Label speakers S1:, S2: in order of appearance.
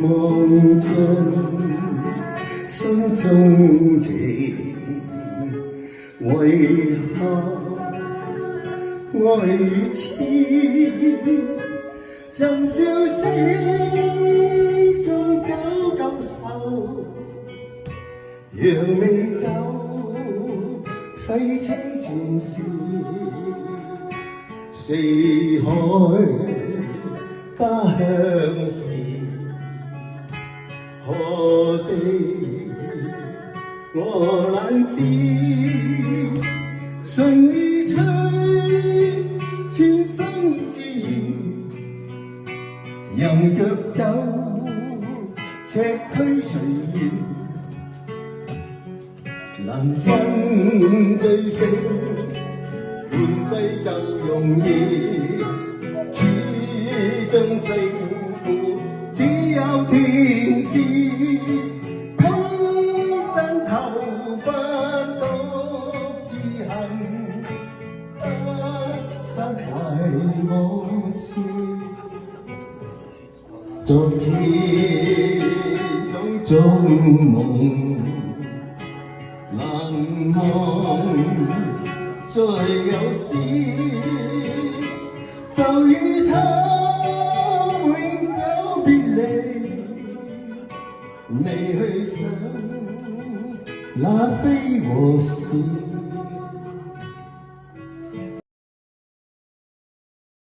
S1: 望盡心中情，為何愛如痴？任笑聲中找感受，讓你走，洗清前事，四海家鄉事。何地我懶知，順意吹，全心自然，任腳走，赤區隨緣，難分醉醒，半世就容易，始終非負，只有天知。昨天種種夢難忘，再有時就與他永久別離，你去想那非和事。